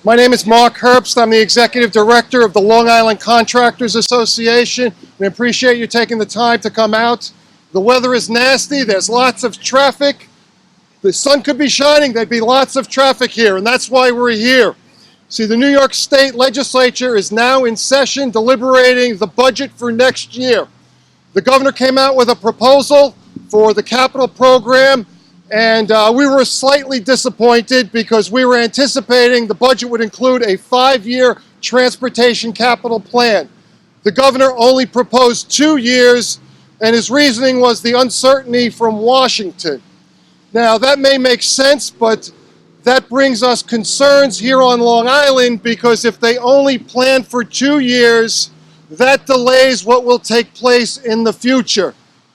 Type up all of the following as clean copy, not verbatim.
My name is Mark Herbst. I'm the Executive Director of the Long Island Contractors Association. We appreciate you taking the time to come out. The weather is nasty. There's lots of traffic. The sun could be shining. There'd be lots of traffic here, and that's why we're here. See, the New York State Legislature is now in session deliberating the budget for next year. The governor came out with a proposal for the capital program, and we were slightly disappointed because we were anticipating the budget would include a 5-year transportation capital plan. The governor only proposed 2 years, and his reasoning was the uncertainty from Washington. Now, that may make sense, but that brings us concerns here on Long Island, because if they only plan for 2 years, that delays what will take place in the future.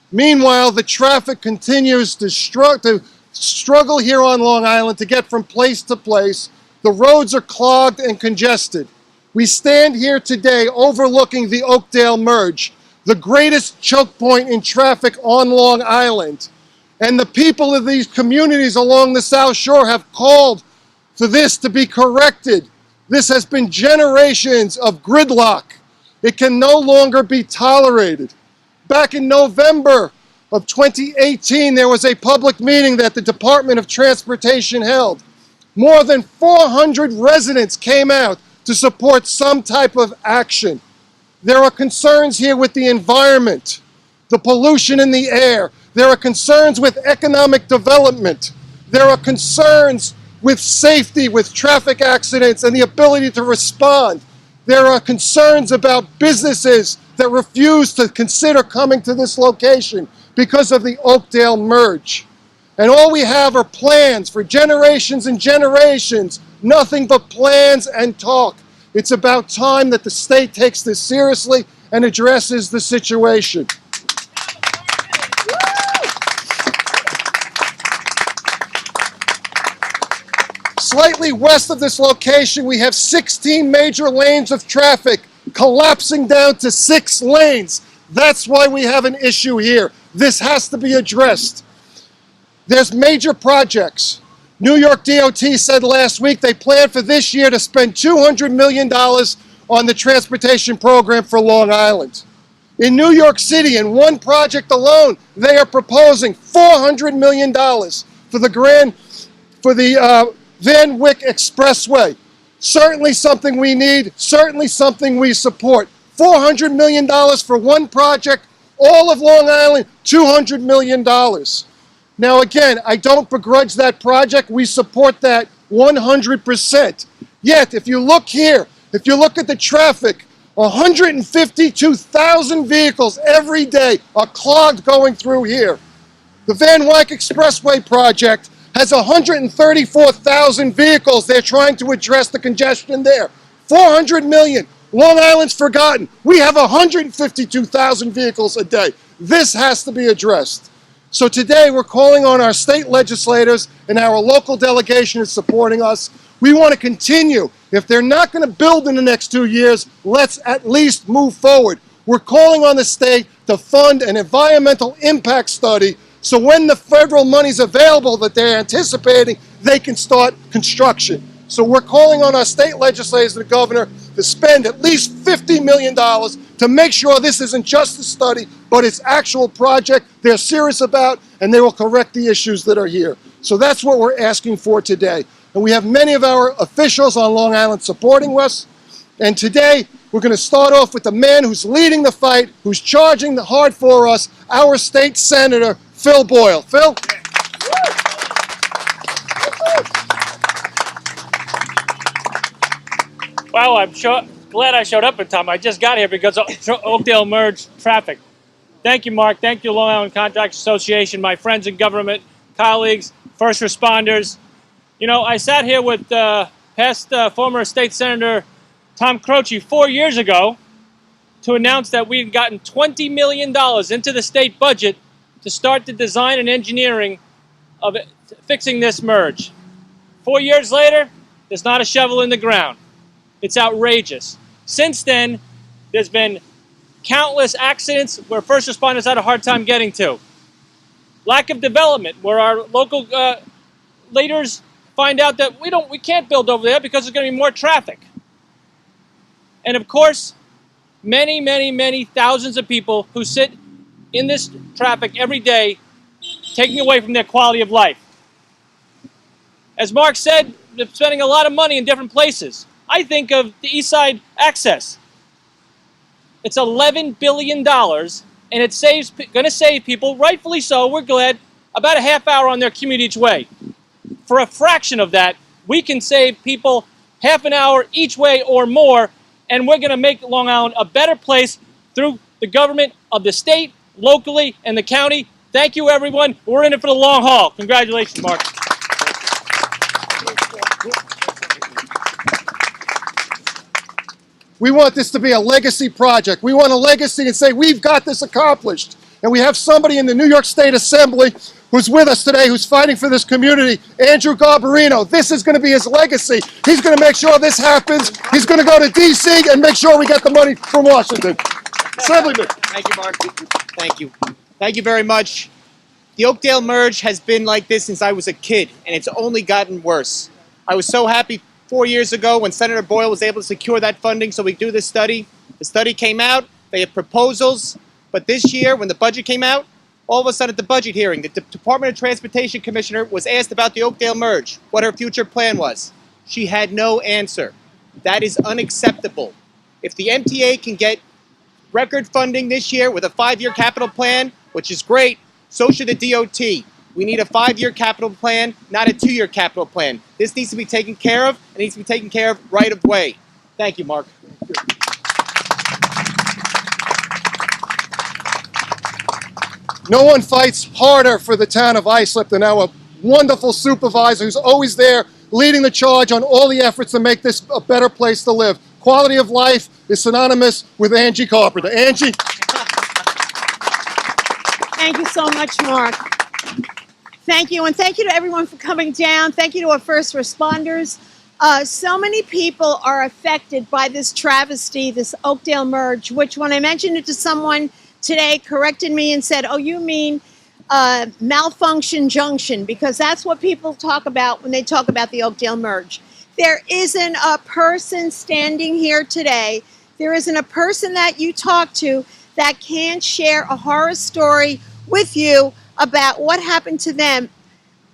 Meanwhile, the traffic continues to struggle here on Long Island to get from place to place. The roads are clogged and congested. We stand here today overlooking the Oakdale Merge, the greatest choke point in traffic on Long Island. And the people of these communities along the South Shore have called for this to be corrected. This has been generations of gridlock. It can no longer be tolerated. Back in November of 2018, there was a public meeting that the Department of Transportation held. More than 400 residents came out to support some type of action. There are concerns here with the environment, the pollution in the air. There are concerns with economic development. There are concerns with safety, with traffic accidents and the ability to respond. There are concerns about businesses that refuse to consider coming to this location because of the Oakdale Merge. And all we have are plans for generations and generations, nothing but plans and talk. It's about time that the state takes this seriously and addresses the situation. Slightly west of this location, we have 16 major lanes of traffic collapsing down to 6 lanes. That's why we have an issue here. This has to be addressed. There's major projects. New York DOT said last week they plan for this year to spend $200 million on the transportation program for Long Island. In New York City, in one project alone, they are proposing $400 million for the Van Wyck Expressway. Certainly something we need, certainly something we support. $400 million for one project, all of Long Island, $200 million. Now again, I don't begrudge that project. We support that 100%. Yet, if you look here, if you look at the traffic, 152,000 vehicles every day are clogged going through here. The Van Wyck Expressway project has 134,000 vehicles. They're trying to address the congestion there. 400 million. Long Island's forgotten. We have 152,000 vehicles a day. This has to be addressed. So today we're calling on our state legislators, and our local delegation is supporting us. We want to continue. If they're not going to build in the next 2 years, let's at least move forward. We're calling on the state to fund an environmental impact study, so when the federal money's available that they're anticipating, they can start construction. So we're calling on our state legislators and the governor to spend at least $50 million to make sure this isn't just a study, but it's actual project they're serious about, and they will correct the issues that are here. So that's what we're asking for today. And we have many of our officials on Long Island supporting us. And today, we're going to start off with the man who's leading the fight, who's charging the hard for us, our state senator, Phil Boyle. Phil? Wow, I'm glad I showed up in time. I just got here because of Oakdale Merge traffic. Thank you, Mark. Thank you, Long Island Contractors Association, my friends in government, colleagues, first responders. You know, I sat here with past former state senator Tom Croce 4 years ago to announce that we've gotten $20 million into the state budget to start the design and engineering of fixing this merge. 4 years later, there's not a shovel in the ground. It's outrageous. Since then, there's been countless accidents where first responders had a hard time getting to. Lack of development, where our local leaders find out that we can't build over there because there's going to be more traffic. And of course, many, many, many thousands of people who sit in this traffic every day, taking away from their quality of life. As Mark said, they're spending a lot of money in different places. I think of the East Side Access. It's $11 billion, and it's going to save people, rightfully so, we're glad, about a half hour on their commute each way. For a fraction of that, we can save people half an hour each way or more, and we're going to make Long Island a better place through the government of the state, locally, and the county. Thank you, everyone. We're in it for the long haul. Congratulations, Mark. We want this to be a legacy project. We want a legacy and say, we've got this accomplished. And we have somebody in the New York State Assembly who's with us today, who's fighting for this community, Andrew Garbarino. This is going to be his legacy. He's going to make sure this happens. He's going to go to D.C. and make sure we get the money from Washington. Assemblyman. Thank you, Mark. Thank you. Thank you very much. The Oakdale Merge has been like this since I was a kid, and it's only gotten worse. I was so happy 4 years ago when Senator Boyle was able to secure that funding so we could do this study. The study came out, they had proposals, but this year when the budget came out, all of a sudden at the budget hearing, the Department of Transportation Commissioner was asked about the Oakdale Merge, what her future plan was. She had no answer. That is unacceptable. If the MTA can get record funding this year with a 5-year capital plan, which is great, so should the DOT. We need a 5-year capital plan, not a 2-year capital plan. This needs to be taken care of, and it needs to be taken care of right of way. Thank you, Mark. No one fights harder for the town of Islip than our wonderful supervisor who's always there leading the charge on all the efforts to make this a better place to live. Quality of life is synonymous with Angie Carpenter. Angie? Thank you so much, Mark. Thank you, and thank you to everyone for coming down. Thank you to our first responders. So many people are affected by this travesty, this Oakdale Merge, which when I mentioned it to someone today, corrected me and said, oh, you mean malfunction junction, because that's what people talk about when they talk about the Oakdale Merge. There isn't a person standing here today, there isn't a person that you talk to that can't share a horror story with you about what happened to them,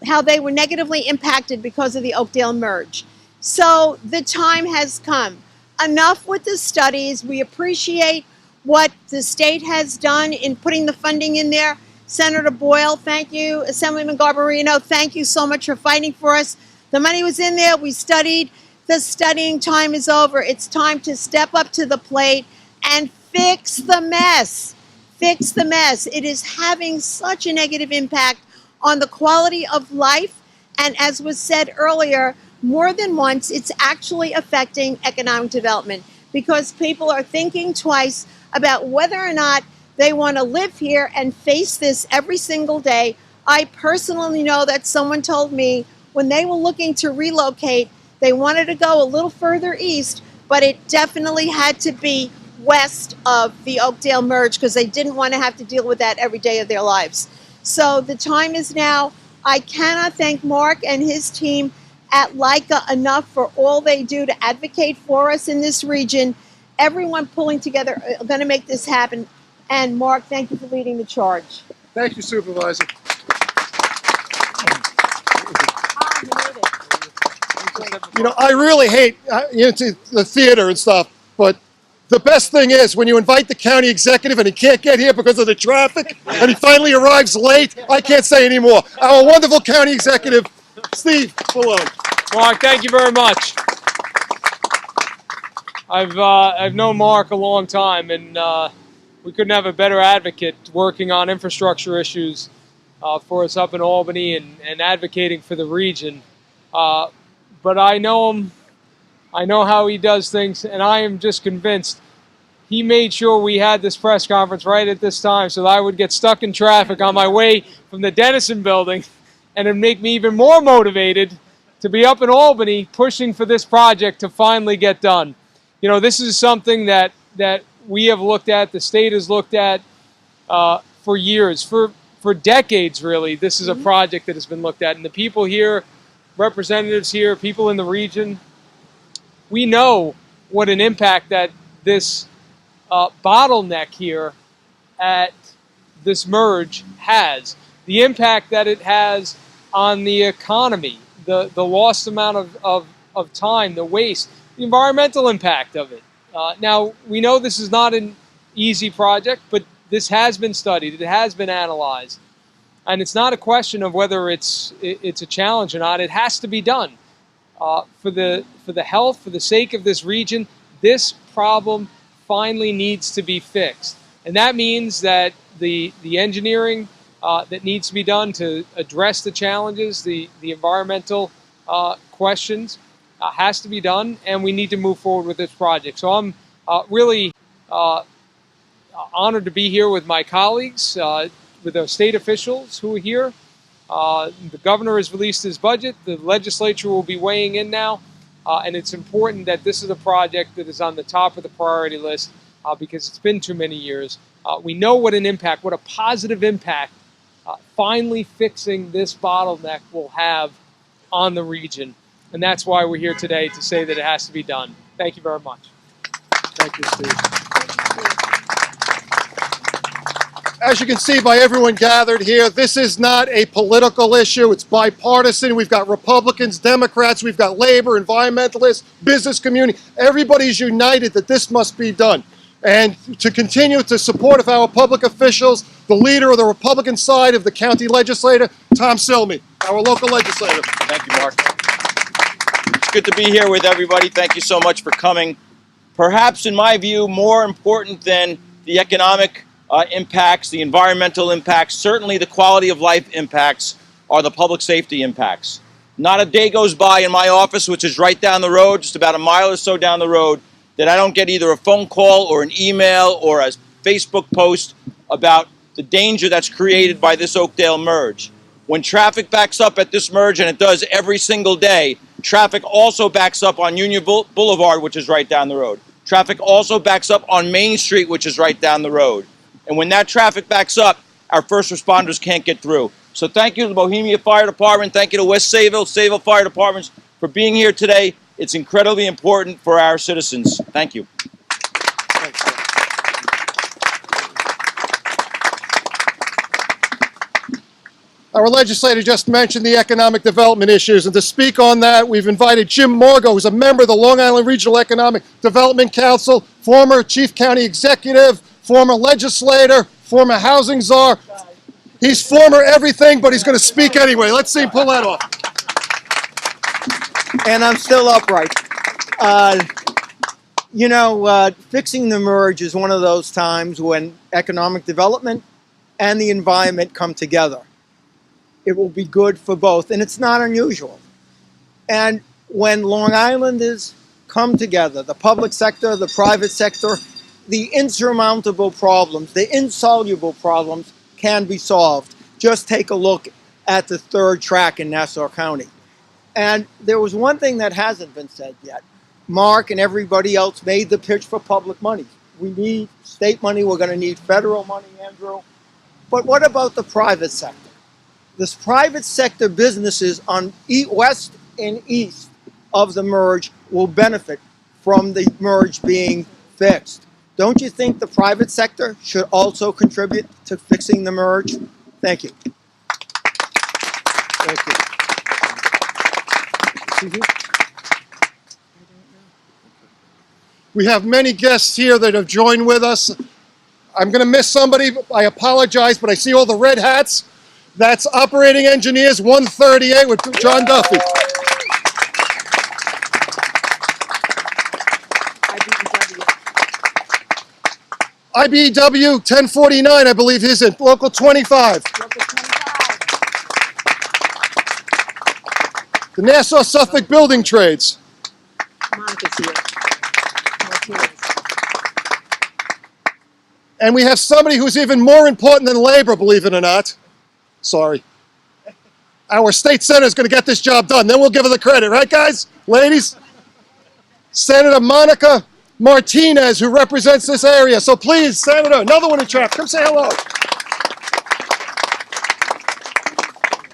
how they were negatively impacted because of the Oakdale Merge. So the time has come. Enough with the studies. We appreciate what the state has done in putting the funding in there. Senator Boyle, thank you. Assemblyman Garbarino, thank you so much for fighting for us. The money was in there. We studied. The studying time is over. It's time to step up to the plate and fix the mess. Fix the mess. It is having such a negative impact on the quality of life. And as was said earlier, more than once, it's actually affecting economic development because people are thinking twice about whether or not they want to live here and face this every single day. I personally know that someone told me when they were looking to relocate, they wanted to go a little further east, but it definitely had to be west of the Oakdale Merge because they didn't want to have to deal with that every day of their lives. So the time is now. I cannot thank Mark and his team at LICA enough for all they do to advocate for us in this region. Everyone pulling together are going to make this happen. And Mark, thank you for leading the charge. Thank you, Supervisor. You know, I really hate the theater and stuff, but the best thing is when you invite the county executive and he can't get here because of the traffic, and he finally arrives late, I can't say anymore. Our wonderful county executive, Steve Malone. Mark, thank you very much. I've known Mark a long time, and we couldn't have a better advocate working on infrastructure issues for us up in Albany and advocating for the region. But I know him, I know how he does things, and I am just convinced he made sure we had this press conference right at this time so that I would get stuck in traffic on my way from the Dennison building, and it'd make me even more motivated to be up in Albany pushing for this project to finally get done. You know, this is something that we have looked at, the state has looked at for years, for decades really. This is a project that has been looked at, and the people here representatives here, people in the region, we know what an impact that this bottleneck here at this merge has. The impact that it has on the economy, the lost amount of time, the waste, the environmental impact of it. Now, we know this is not an easy project, but this has been studied, it has been analyzed. And it's not a question of whether it's a challenge or not. It has to be done. For the health, for the sake of this region, this problem finally needs to be fixed. And that means that the engineering that needs to be done to address the challenges, the environmental questions, has to be done, and we need to move forward with this project. So I'm really honored to be here with my colleagues, with the state officials who are here. The governor has released his budget. The legislature will be weighing in now. And it's important that this is a project that is on the top of the priority list because it's been too many years. We know what an impact, what a positive impact finally fixing this bottleneck will have on the region. And that's why we're here today to say that it has to be done. Thank you very much. Thank you, Steve. As you can see by everyone gathered here, this is not a political issue. It's bipartisan. We've got Republicans, Democrats, we've got labor, environmentalists, business community. Everybody's united that this must be done. And to continue to support of our public officials, the leader of the Republican side of the county legislature, Tom Silmy, our local legislator. Thank you, Mark. It's good to be here with everybody. Thank you so much for coming. Perhaps, in my view, more important than the economic impacts, the environmental impacts, certainly the quality of life impacts, are the public safety impacts. Not a day goes by in my office, which is right down the road, just about a mile or so down the road, that I don't get either a phone call or an email or a Facebook post about the danger that's created by this Oakdale merge. When traffic backs up at this merge, and it does every single day, traffic also backs up on Union Boulevard, which is right down the road. Traffic also backs up on Main Street, which is right down the road. And when that traffic backs up, our first responders can't get through. So thank you to the Bohemia Fire Department, thank you to West Sayville Fire Departments for being here today. It's incredibly important for our citizens. Thank you. Our legislator just mentioned the economic development issues, and to speak on that, we've invited Jim Morgo, who's a member of the Long Island Regional Economic Development Council, former chief county executive, former legislator, former housing czar. He's former everything, but he's going to speak anyway. Let's see him pull that off. And I'm still upright. Fixing the merge is one of those times when economic development and the environment come together. It will be good for both, and it's not unusual. And when Long Islanders come together, the public sector, the private sector, the insurmountable problems, the insoluble problems can be solved. Just take a look at the third track in Nassau County. And there was one thing that hasn't been said yet. Mark and everybody else made the pitch for public money. We need state money, we're going to need federal money, Andrew. But what about the private sector? This private sector businesses on west and east of the merge will benefit from the merge being fixed. Don't you think the private sector should also contribute to fixing the merge? Thank you. Thank you. We have many guests here that have joined with us. I'm going to miss somebody. I apologize, but I see all the red hats. That's Operating Engineers 138 with John Duffy. IBEW 1049, I believe he's in Local 25. The Nassau Suffolk Building Trades. And we have somebody who's even more important than labor, believe it or not. Sorry. Our state senator is going to get this job done. Then we'll give her the credit, right, guys? Ladies? Senator Monica Martinez, who represents this area. So please, Senator, another one in traffic. Come say hello.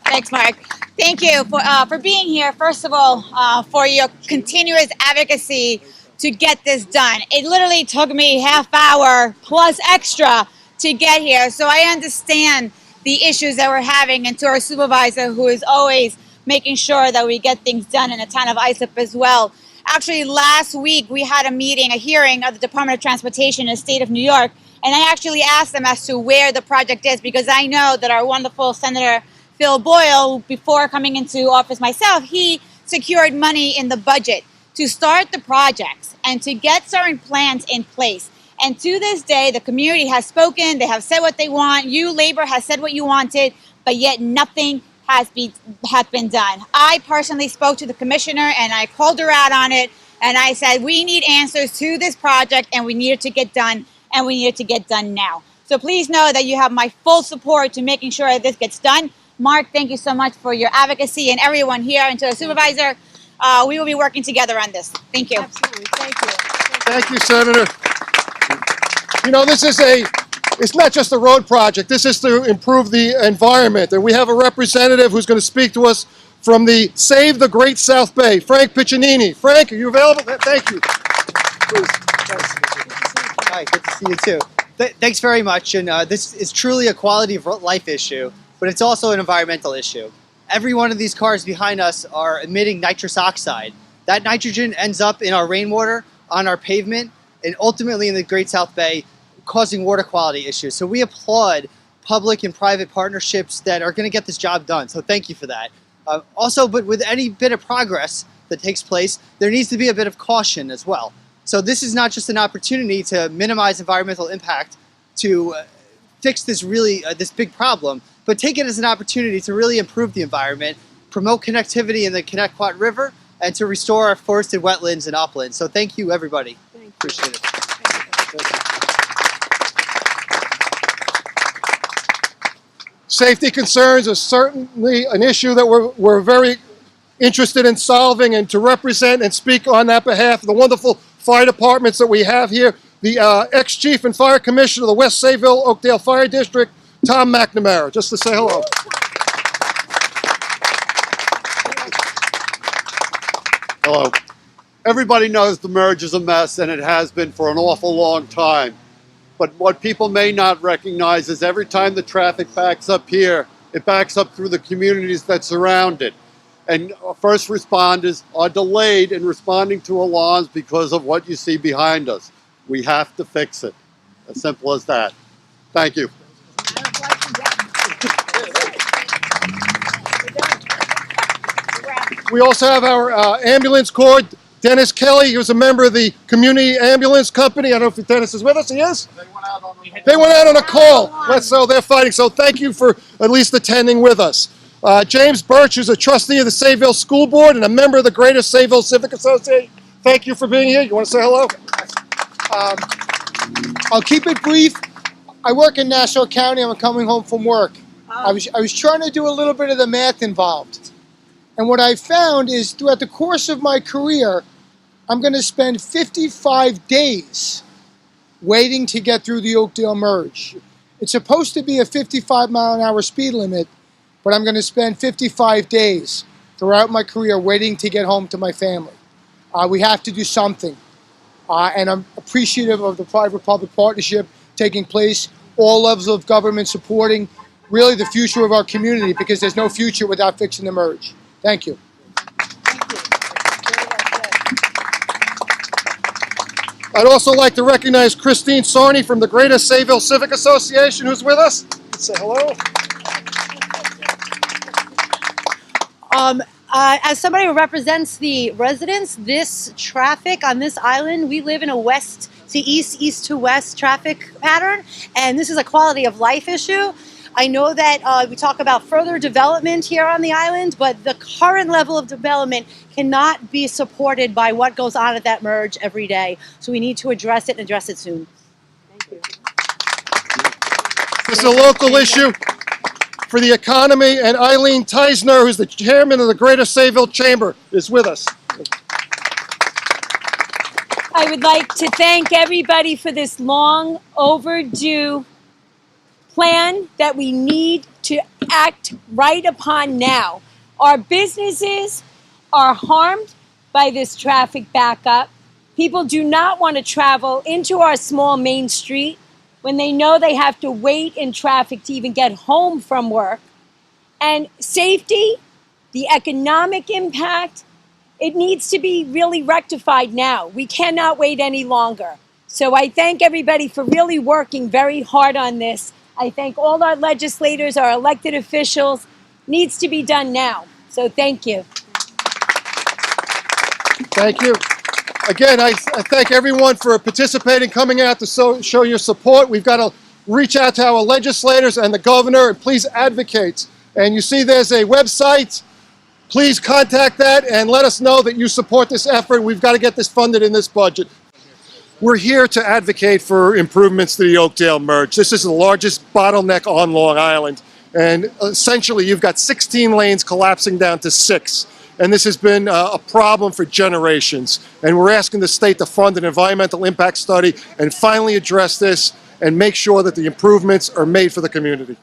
Thanks, Mark. Thank you for being here. First of all, for your continuous advocacy to get this done. It literally took me half hour plus extra to get here, so I understand the issues that we're having, and to our supervisor who is always making sure that we get things done in the town of Islip as well. Actually, last week we had a hearing of the Department of Transportation in the state of New York, and I actually asked them as to where the project is, because I know that our wonderful Senator Phil Boyle, before coming into office myself, he secured money in the budget to start the projects and to get certain plans in place. And to this day, the community has spoken, they have said what they want, you, labor, has said what you wanted, but yet nothing has been done. I personally spoke to the commissioner and I called her out on it, and I said, we need answers to this project and we need it to get done, and we need it to get done now. So please know that you have my full support to making sure that this gets done. Mark, thank you so much for your advocacy, and everyone here, and to the supervisor, we will be working together on this. Thank you. Absolutely. Thank you. Thank you, Senator. You know, it's not just a road project. This is to improve the environment. And we have a representative who's going to speak to us from the Save the Great South Bay, Frank Piccinini. Frank, are you available? Thank you. Please. Hi, good to see you too. Thanks very much. And this is truly a quality of life issue, but it's also an environmental issue. Every one of these cars behind us are emitting nitrous oxide. That nitrogen ends up in our rainwater, on our pavement, and ultimately in the Great South Bay, causing water quality issues. So we applaud public and private partnerships that are going to get this job done. So thank you for that. Also, but with any bit of progress that takes place, there needs to be a bit of caution as well. So this is not just an opportunity to minimize environmental impact, to fix this this big problem, but take it as an opportunity to really improve the environment, promote connectivity in the Connecticut River, and to restore our forested wetlands and uplands. So thank you, everybody. Thank you. Appreciate it. Safety concerns are certainly an issue that we're very interested in solving, and to represent and speak on that behalf of the wonderful fire departments that we have here, the ex-chief and fire commissioner of the West Sayville Oakdale Fire District, Tom McNamara, just to say hello. Hello. Everybody knows the merge is a mess, and it has been for an awful long time. But what people may not recognize is every time the traffic backs up here, it backs up through the communities that surround it. And first responders are delayed in responding to alarms because of what you see behind us. We have to fix it. As simple as that. Thank you. We also have our ambulance corps, Dennis Kelly, who's a member of the Community Ambulance Company. I don't know if Dennis is with us. He is? They went out on a call. So they're fighting. So thank you for at least attending with us. James Birch, who's a trustee of the Sayville School Board and a member of the Greater Sayville Civic Association. Thank you for being here. You want to say hello? I'll keep it brief. I work in Nassau County. I'm coming home from work. I was trying to do a little bit of the math involved. And what I found is throughout the course of my career, I'm going to spend 55 days waiting to get through the Oakdale Merge. It's supposed to be a 55-mile-an-hour speed limit, but I'm going to spend 55 days throughout my career waiting to get home to my family. We have to do something. And I'm appreciative of the private-public partnership taking place, all levels of government supporting really the future of our community, because there's no future without fixing the merge. Thank you. I'd also like to recognize Christine Sarney from the Greater Sayville Civic Association, who's with us. Say hello. As somebody who represents the residents, this traffic on this island, we live in a west to east, east to west traffic pattern, and this is a quality of life issue. I know that we talk about further development here on the island, but the current level of development cannot be supported by what goes on at that merge every day. So we need to address it and address it soon. Thank you. This is a local issue for the economy, and Eileen Teisner, who's the chairman of the Greater Sayville Chamber, is with us. I would like to thank everybody for this long overdue plan that we need to act right upon now. Our businesses are harmed by this traffic backup. People do not want to travel into our small main street when they know they have to wait in traffic to even get home from work. And safety, the economic impact, it needs to be really rectified now. We cannot wait any longer. So I thank everybody for really working very hard on this. I thank all our legislators, our elected officials. Needs to be done now. So thank you. Thank you. Again, I thank everyone for participating, coming out to show your support. We've got to reach out to our legislators and the governor, and please advocate. And you see there's a website. Please contact that and let us know that you support this effort. We've got to get this funded in this budget. We're here to advocate for improvements to the Oakdale Merge. This is the largest bottleneck on Long Island. And essentially, you've got 16 lanes collapsing down to 6. And this has been a problem for generations. And we're asking the state to fund an environmental impact study and finally address this and make sure that the improvements are made for the community.